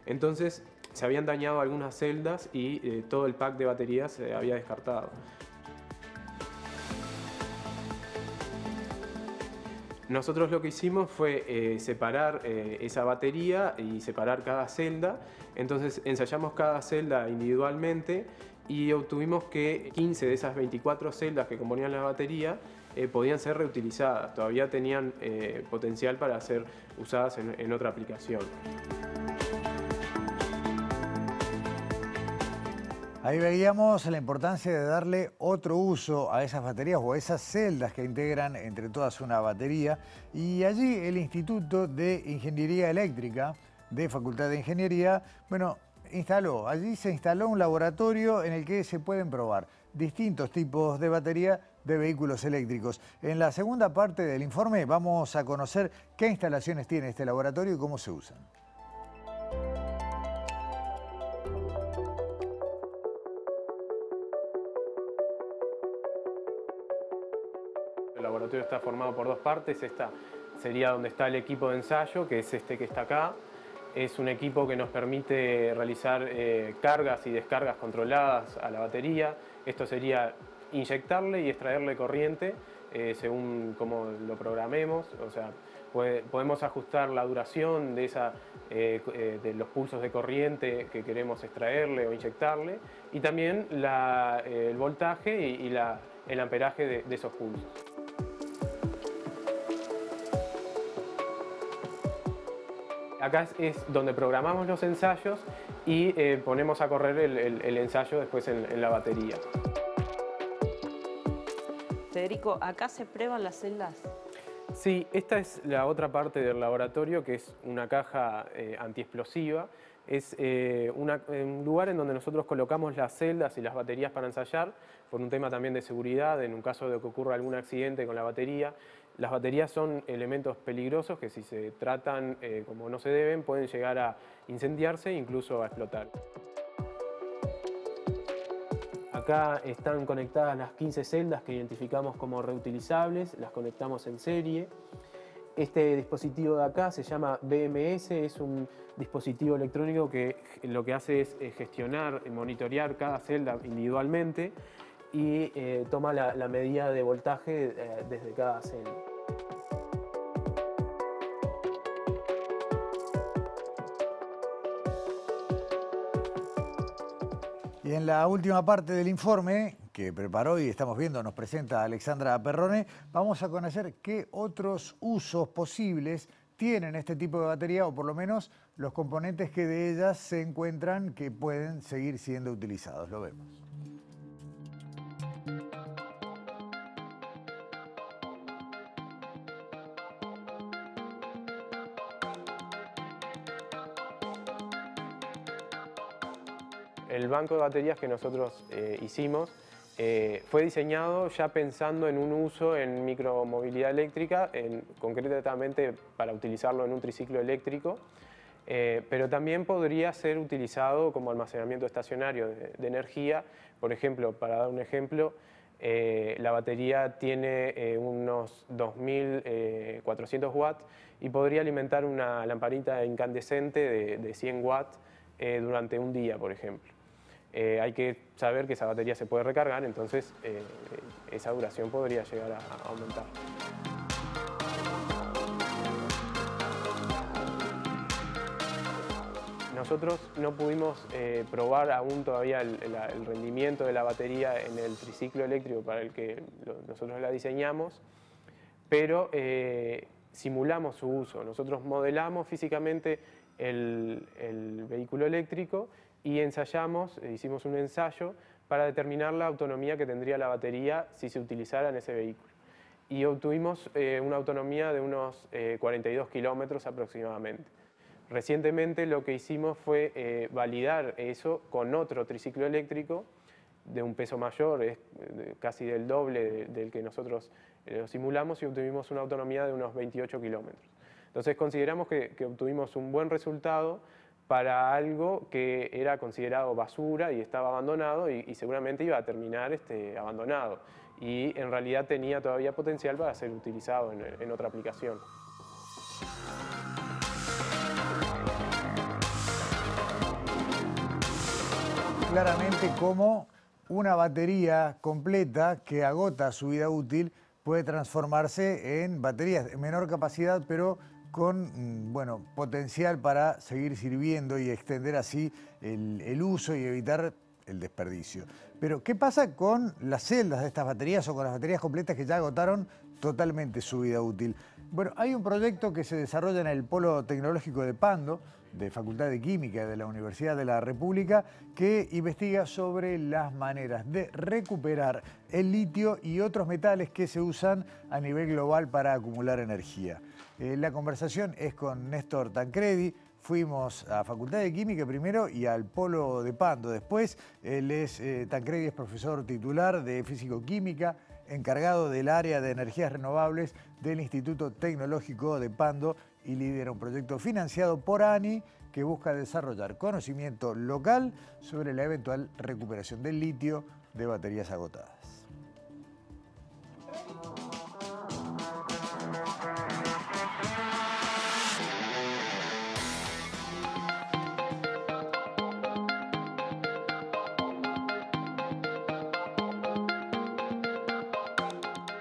Entonces se habían dañado algunas celdas y todo el pack de baterías se había descartado. Nosotros lo que hicimos fue separar esa batería y separar cada celda. Entonces ensayamos cada celda individualmente y obtuvimos que 15 de esas 24 celdas que componían la batería podían ser reutilizadas. Todavía tenían potencial para ser usadas en otra aplicación. Ahí veíamos la importancia de darle otro uso a esas baterías o a esas celdas que integran entre todas una batería. Y allí el Instituto de Ingeniería Eléctrica de Facultad de Ingeniería, bueno, allí se instaló un laboratorio en el que se pueden probar distintos tipos de batería de vehículos eléctricos. En la segunda parte del informe vamos a conocer qué instalaciones tiene este laboratorio y cómo se usan. El laboratorio está formado por dos partes. Esta sería donde está el equipo de ensayo, que es este que está acá. Es un equipo que nos permite realizar cargas y descargas controladas a la batería. Esto sería inyectarle y extraerle corriente según cómo lo programemos. O sea, podemos ajustar la duración de los pulsos de corriente que queremos extraerle o inyectarle y también el voltaje y el amperaje de esos pulsos. Acá es donde programamos los ensayos y ponemos a correr el ensayo después en la batería. Federico, ¿acá se prueban las celdas? Sí, esta es la otra parte del laboratorio, que es una caja antiexplosiva. Es un lugar en donde nosotros colocamos las celdas y las baterías para ensayar, por un tema también de seguridad, en un caso de que ocurra algún accidente con la batería. Las baterías son elementos peligrosos que si se tratan como no se deben pueden llegar a incendiarse e incluso a explotar. Acá están conectadas las 15 celdas que identificamos como reutilizables, las conectamos en serie. Este dispositivo de acá se llama BMS, es un dispositivo electrónico que lo que hace es gestionar y monitorear cada celda individualmente y toma la medida de voltaje desde cada celda. Y en la última parte del informe que preparó y estamos viendo, nos presenta Alexandra Perrone, vamos a conocer qué otros usos posibles tienen este tipo de batería, o por lo menos los componentes que de ellas se encuentran que pueden seguir siendo utilizados. Lo vemos. El banco de baterías que nosotros hicimos fue diseñado ya pensando en un uso en micromovilidad eléctrica, concretamente para utilizarlo en un triciclo eléctrico, pero también podría ser utilizado como almacenamiento estacionario de energía. Por ejemplo, para dar un ejemplo, la batería tiene unos 2.400 watts y podría alimentar una lamparita incandescente de 100 watts durante un día, por ejemplo. Hay que saber que esa batería se puede recargar, entonces esa duración podría llegar a aumentar. Nosotros no pudimos probar aún todavía el rendimiento de la batería en el triciclo eléctrico para el que nosotros la diseñamos, pero simulamos su uso. Nosotros modelamos físicamente el vehículo eléctrico y ensayamos, hicimos un ensayo para determinar la autonomía que tendría la batería si se utilizara en ese vehículo. Y obtuvimos una autonomía de unos 42 kilómetros aproximadamente. Recientemente lo que hicimos fue validar eso con otro triciclo eléctrico de un peso mayor, es casi del doble del que nosotros lo simulamos, y obtuvimos una autonomía de unos 28 kilómetros. Entonces consideramos que obtuvimos un buen resultado para algo que era considerado basura y estaba abandonado y seguramente iba a terminar abandonado. Y en realidad tenía todavía potencial para ser utilizado en otra aplicación. Claramente como una batería completa que agota su vida útil puede transformarse en baterías de menor capacidad, pero con potencial para seguir sirviendo y extender así el uso y evitar el desperdicio. Pero, ¿qué pasa con las celdas de estas baterías o con las baterías completas que ya agotaron totalmente su vida útil? Bueno, hay un proyecto que se desarrolla en el Polo Tecnológico de Pando, de Facultad de Química de la Universidad de la República, que investiga sobre las maneras de recuperar el litio y otros metales que se usan a nivel global para acumular energía. La conversación es con Néstor Tancredi. Fuimos a Facultad de Química primero y al Polo de Pando después. Tancredi es profesor titular de Físico-Química, encargado del área de energías renovables del Instituto Tecnológico de Pando y lidera un proyecto financiado por ANI que busca desarrollar conocimiento local sobre la eventual recuperación del litio de baterías agotadas.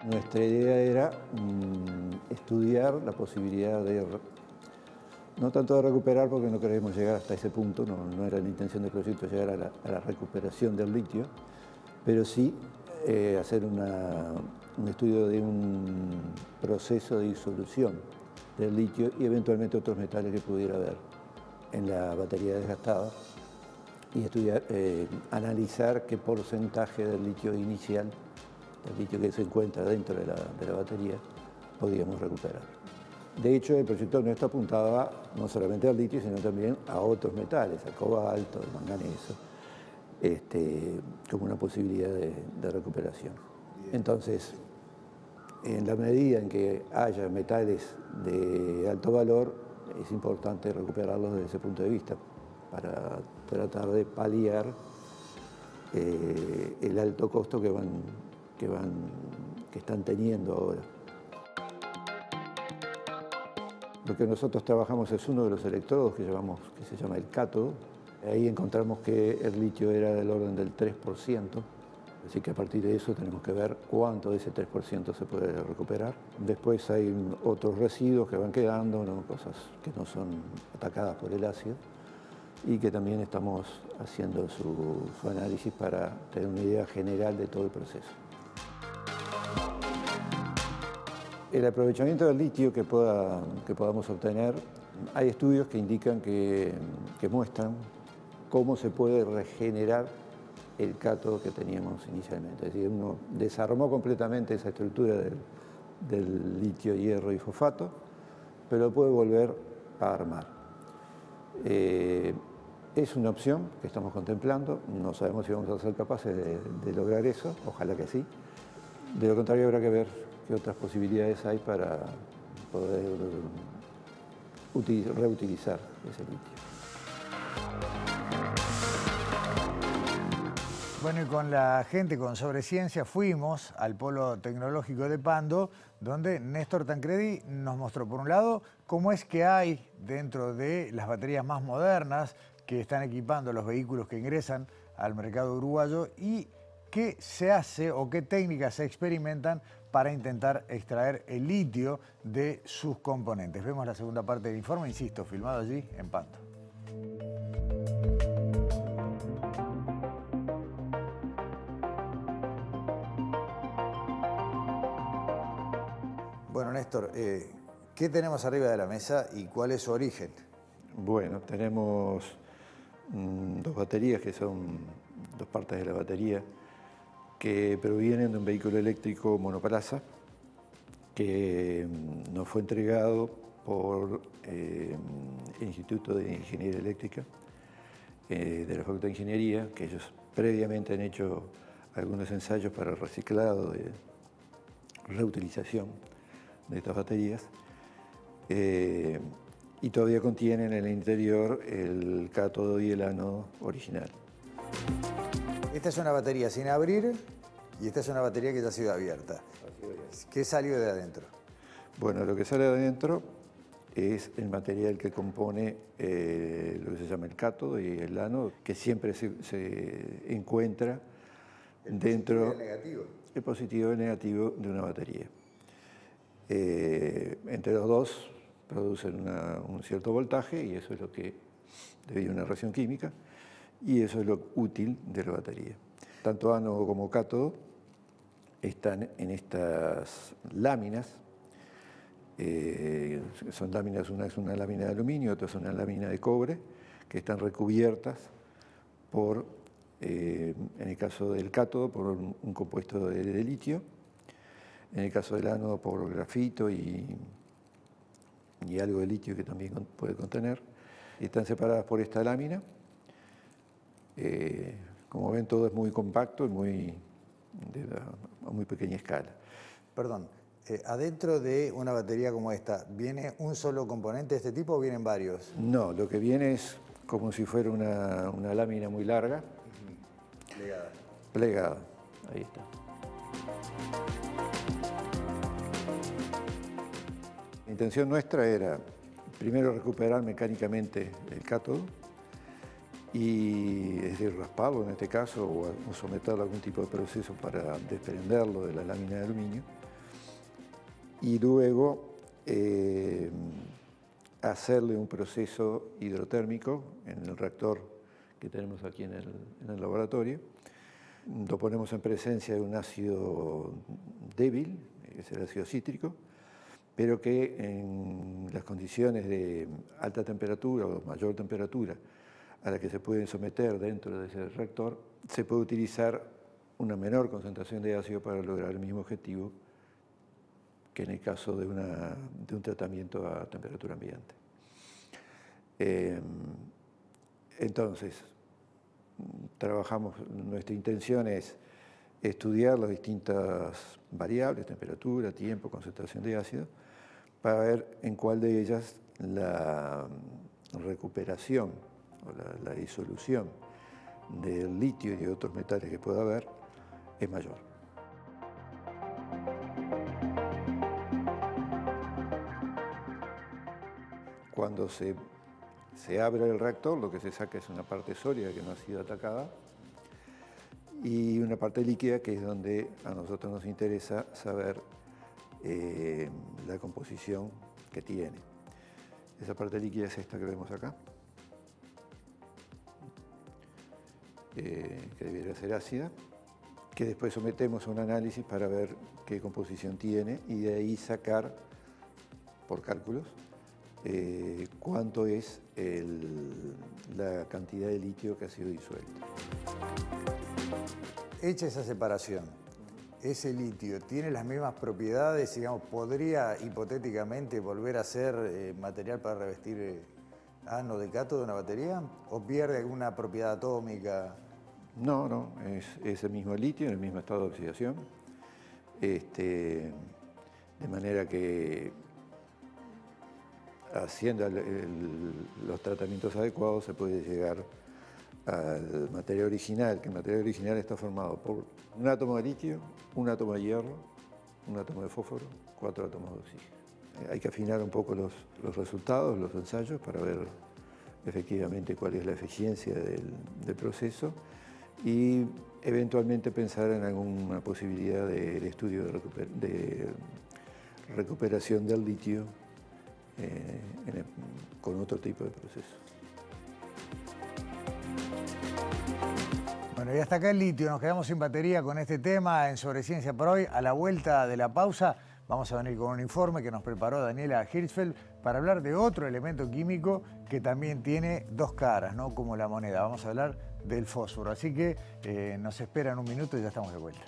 Nuestra idea era estudiar la posibilidad de, no tanto de recuperar, porque no queremos llegar hasta ese punto, no era la intención del proyecto llegar a la recuperación del litio, pero sí hacer un estudio de un proceso de disolución del litio y eventualmente otros metales que pudiera haber en la batería desgastada y estudiar, analizar qué porcentaje del litio inicial, el litio que se encuentra dentro de la batería, podíamos recuperar. De hecho, el proyecto nuestro apuntaba no solamente al litio, sino también a otros metales, al cobalto, al manganeso, como una posibilidad de recuperación. Entonces, en la medida en que haya metales de alto valor, es importante recuperarlos desde ese punto de vista, para tratar de paliar el alto costo que están teniendo ahora. Lo que nosotros trabajamos es uno de los electrodos que se llama el cátodo. Ahí encontramos que el litio era del orden del 3%, así que a partir de eso tenemos que ver cuánto de ese 3% se puede recuperar. Después hay otros residuos que van quedando, ¿no? Cosas que no son atacadas por el ácido. y que también estamos haciendo su análisis para tener una idea general de todo el proceso. El aprovechamiento del litio que podamos obtener, hay estudios que indican que muestran cómo se puede regenerar el cátodo que teníamos inicialmente. Es decir, uno desarmó completamente esa estructura del litio, hierro y fosfato, pero lo puede volver a armar. Es una opción que estamos contemplando, no sabemos si vamos a ser capaces de lograr eso, ojalá que sí. De lo contrario habrá que ver qué otras posibilidades hay para poder reutilizar ese litio. Bueno, y con la gente con Sobreciencia fuimos al Polo Tecnológico de Pando, donde Néstor Tancredi nos mostró, por un lado, cómo es que hay dentro de las baterías más modernas que están equipando los vehículos que ingresan al mercado uruguayo y qué se hace o qué técnicas se experimentan para intentar extraer el litio de sus componentes. Vemos la segunda parte del informe, insisto, filmado allí en Pando. Bueno, Néstor, ¿qué tenemos arriba de la mesa y cuál es su origen? Bueno, tenemos dos baterías que son dos partes de la batería que provienen de un vehículo eléctrico monoplaza que nos fue entregado por el Instituto de Ingeniería Eléctrica de la Facultad de Ingeniería, que ellos previamente han hecho algunos ensayos para el reciclado de reutilización de estas baterías y todavía contienen en el interior el cátodo y el ánodo original. Esta es una batería sin abrir y esta es una batería que ya ha sido abierta. ¿Qué salió de adentro? Bueno, lo que sale de adentro es el material que compone lo que se llama el cátodo y el ánodo, que siempre se encuentra dentro el positivo y el negativo de una batería. Entre los dos producen un cierto voltaje y eso es lo que, debido a una reacción química, y eso es lo útil de la batería. Tanto ánodo como cátodo están en estas láminas. Son láminas, una es una lámina de aluminio, otra es una lámina de cobre, que están recubiertas por, en el caso del cátodo, por un compuesto de litio, en el caso del ánodo por grafito y algo de litio que también puede contener. Están separadas por esta lámina. Como ven, todo es muy compacto y a muy pequeña escala. Perdón, adentro de una batería como esta, ¿viene un solo componente de este tipo o vienen varios? No, lo que viene es como si fuera una lámina muy larga. Plegada. Plegada, ahí está. La intención nuestra era primero recuperar mecánicamente el cátodo, y es decir, rasparlo en este caso o someterlo a algún tipo de proceso para desprenderlo de la lámina de aluminio, y luego hacerle un proceso hidrotérmico en el reactor que tenemos aquí en el laboratorio. Lo ponemos en presencia de un ácido débil, que es el ácido cítrico, pero que en las condiciones de alta temperatura o mayor temperatura a la que se pueden someter dentro de ese reactor, se puede utilizar una menor concentración de ácido para lograr el mismo objetivo que en el caso de un tratamiento a temperatura ambiente. Entonces, nuestra intención es estudiar las distintas variables, temperatura, tiempo, concentración de ácido, para ver en cuál de ellas la recuperación o la disolución del litio y de otros metales que pueda haber es mayor. Cuando se abre el reactor, lo que se saca es una parte sólida que no ha sido atacada y una parte líquida, que es donde a nosotros nos interesa saber la composición que tiene. Esa parte líquida es esta que vemos acá. que debiera ser ácida, que después sometemos a un análisis para ver qué composición tiene y de ahí sacar, por cálculos, cuánto es la cantidad de litio que ha sido disuelto. Hecha esa separación, ¿ese litio tiene las mismas propiedades? Digamos, ¿podría hipotéticamente volver a ser material para revestir ánodo de cátodo de una batería? ¿O pierde alguna propiedad atómica? No, es el mismo litio en el mismo estado de oxidación. De manera que haciendo los tratamientos adecuados se puede llegar al material original, que el material original está formado por un átomo de litio, un átomo de hierro, un átomo de fósforo, 4 átomos de oxígeno. Hay que afinar un poco los resultados, los ensayos, para ver efectivamente cuál es la eficiencia del proceso y eventualmente pensar en alguna posibilidad del estudio de recuperación del litio con otro tipo de proceso. Bueno, y hasta acá el litio. Nos quedamos sin batería con este tema en Sobre Ciencia por hoy. A la vuelta de la pausa vamos a venir con un informe que nos preparó Daniela Hirschfeld para hablar de otro elemento químico que también tiene dos caras, ¿no? Como la moneda. Vamos a hablar del fósforo. Así que nos esperan un minuto y ya estamos de vuelta.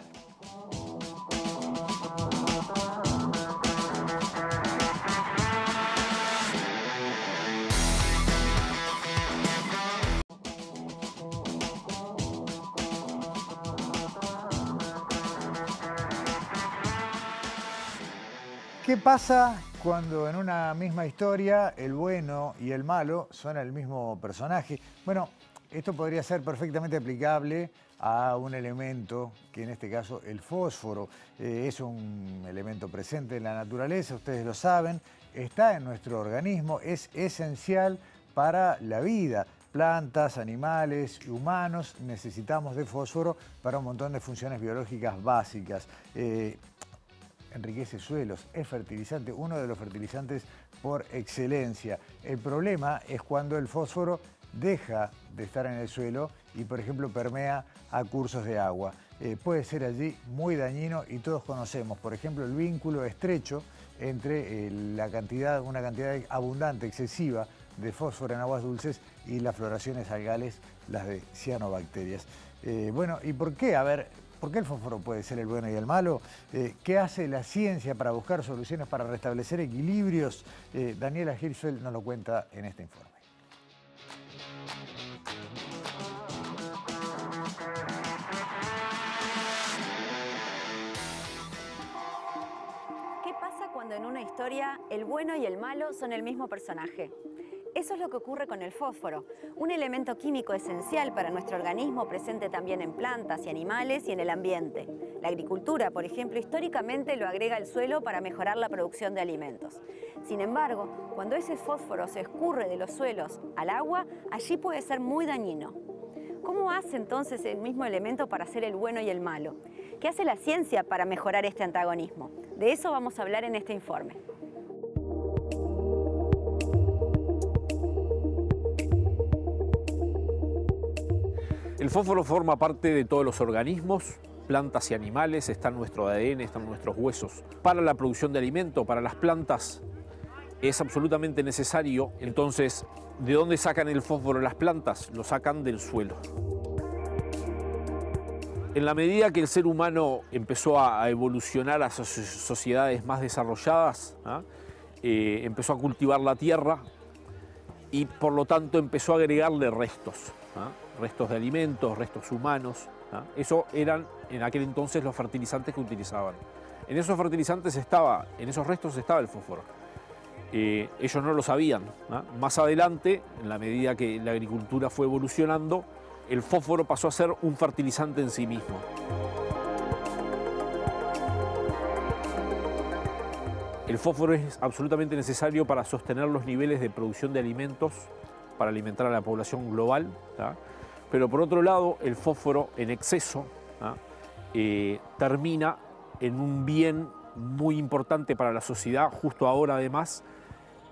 ¿Qué pasa cuando en una misma historia el bueno y el malo son el mismo personaje? Bueno, esto podría ser perfectamente aplicable a un elemento, que en este caso el fósforo. Es un elemento presente en la naturaleza, ustedes lo saben, está en nuestro organismo, es esencial para la vida. Plantas, animales, humanos, necesitamos de fósforo para un montón de funciones biológicas básicas. Enriquece suelos, es fertilizante, uno de los fertilizantes por excelencia. El problema es cuando el fósforo deja de estar en el suelo y, por ejemplo, permea a cursos de agua. Puede ser allí muy dañino y todos conocemos, por ejemplo, el vínculo estrecho entre una cantidad abundante, excesiva de fósforo en aguas dulces y las floraciones algales, las de cianobacterias. Bueno, ¿y por qué? A ver, ¿por qué el fósforo puede ser el bueno y el malo? ¿Qué hace la ciencia para buscar soluciones para restablecer equilibrios? Daniela Hirschfeld nos lo cuenta en este informe. ¿Qué pasa cuando en una historia el bueno y el malo son el mismo personaje? Eso es lo que ocurre con el fósforo, un elemento químico esencial para nuestro organismo, presente también en plantas y animales y en el ambiente. La agricultura, por ejemplo, históricamente lo agrega al suelo para mejorar la producción de alimentos. Sin embargo, cuando ese fósforo se escurre de los suelos al agua, allí puede ser muy dañino. ¿Cómo hace entonces el mismo elemento para ser el bueno y el malo? ¿Qué hace la ciencia para mejorar este antagonismo? De eso vamos a hablar en este informe. El fósforo forma parte de todos los organismos, plantas y animales, está en nuestro ADN, está en nuestros huesos. Para la producción de alimento, para las plantas, es absolutamente necesario. Entonces, ¿de dónde sacan el fósforo las plantas? Lo sacan del suelo. En la medida que el ser humano empezó a evolucionar a sociedades más desarrolladas, empezó a cultivar la tierra y por lo tanto empezó a agregarle restos. Restos de alimentos, restos humanos. Eso eran en aquel entonces los fertilizantes que utilizaban. En esos fertilizantes en esos restos estaba el fósforo. Ellos no lo sabían. Más adelante, en la medida que la agricultura fue evolucionando, el fósforo pasó a ser un fertilizante en sí mismo. El fósforo es absolutamente necesario para sostener los niveles de producción de alimentos, para alimentar a la población global. Pero por otro lado, el fósforo en exceso termina en un bien muy importante para la sociedad, justo ahora además,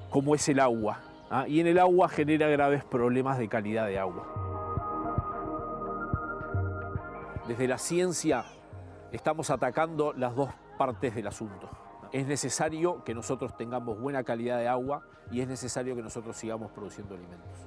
como es el agua. Y en el agua genera graves problemas de calidad de agua. Desde la ciencia estamos atacando las dos partes del asunto. Es necesario que nosotros tengamos buena calidad de agua y es necesario que nosotros sigamos produciendo alimentos.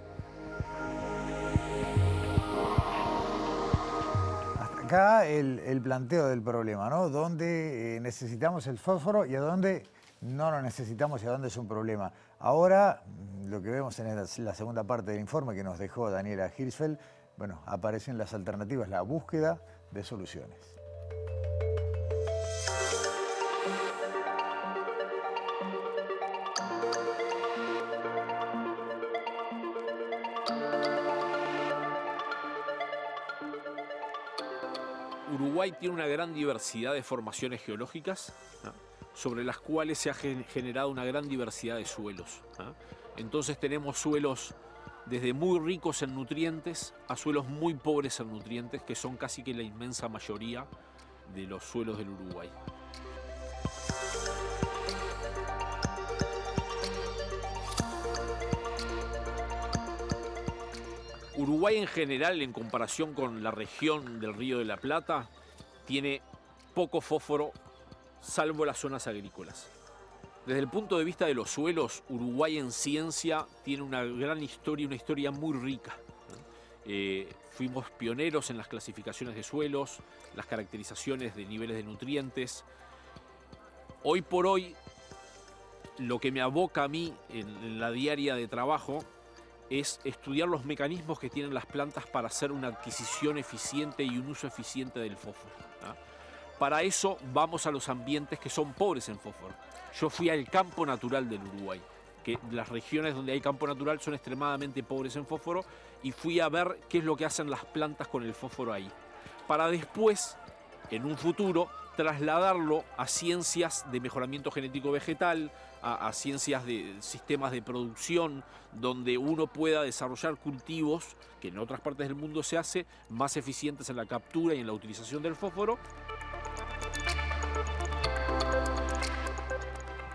Hasta acá el planteo del problema, ¿no? Dónde necesitamos el fósforo y a dónde no lo necesitamos y a dónde es un problema. Ahora, lo que vemos en la segunda parte del informe que nos dejó Daniela Hirschfeld, bueno, aparecen las alternativas, la búsqueda de soluciones. Uruguay tiene una gran diversidad de formaciones geológicas, ¿no?, sobre las cuales se ha generado una gran diversidad de suelos, ¿no? Entonces tenemos suelos desde muy ricos en nutrientes a suelos muy pobres en nutrientes, que son casi que la inmensa mayoría de los suelos del Uruguay. Uruguay en general, en comparación con la región del Río de la Plata, tiene poco fósforo, salvo las zonas agrícolas. Desde el punto de vista de los suelos, Uruguay en ciencia tiene una gran historia, una historia muy rica. Fuimos pioneros en las clasificaciones de suelos, las caracterizaciones de niveles de nutrientes. Hoy por hoy, lo que me aboca a mí en la diaria de trabajo es estudiar los mecanismos que tienen las plantas para hacer una adquisición eficiente y un uso eficiente del fósforo, ¿no? Para eso vamos a los ambientes que son pobres en fósforo. Yo fui al campo natural del Uruguay, que las regiones donde hay campo natural son extremadamente pobres en fósforo, y fui a ver qué es lo que hacen las plantas con el fósforo ahí, para después, en un futuro, trasladarlo a ciencias de mejoramiento genético vegetal, a ciencias de sistemas de producción, donde uno pueda desarrollar cultivos, que en otras partes del mundo se hace, más eficientes en la captura y en la utilización del fósforo.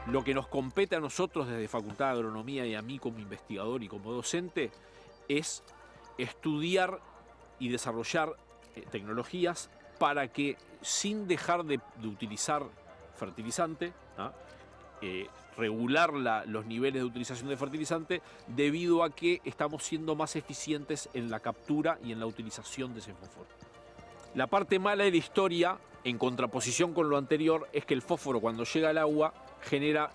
Lo que nos compete a nosotros desde Facultad de Agronomía y a mí como investigador y como docente es estudiar y desarrollar tecnologías para que, sin dejar de utilizar fertilizante, ¿no?, regular los niveles de utilización de fertilizante, debido a que estamos siendo más eficientes en la captura y en la utilización de ese fósforo. La parte mala de la historia, en contraposición con lo anterior, es que el fósforo, cuando llega al agua, genera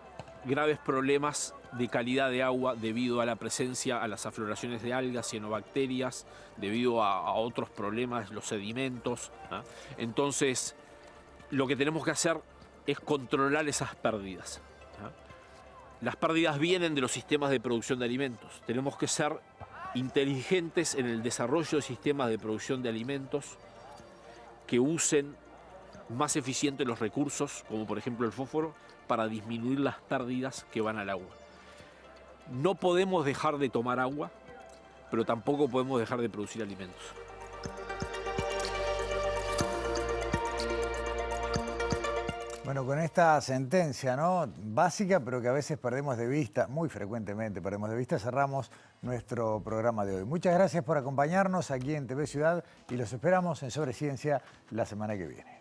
graves problemas de calidad de agua debido a la presencia, a las afloraciones de algas, cianobacterias, debido a otros problemas, los sedimentos, ¿no? Entonces, lo que tenemos que hacer es controlar esas pérdidas, ¿no? Las pérdidas vienen de los sistemas de producción de alimentos. Tenemos que ser inteligentes en el desarrollo de sistemas de producción de alimentos que usen más eficientes los recursos, como por ejemplo el fósforo, para disminuir las pérdidas que van al agua. No podemos dejar de tomar agua, pero tampoco podemos dejar de producir alimentos. Bueno, con esta sentencia, ¿no?, básica, pero que a veces perdemos de vista, muy frecuentemente perdemos de vista, cerramos nuestro programa de hoy. Muchas gracias por acompañarnos aquí en TV Ciudad y los esperamos en Sobre Ciencia la semana que viene.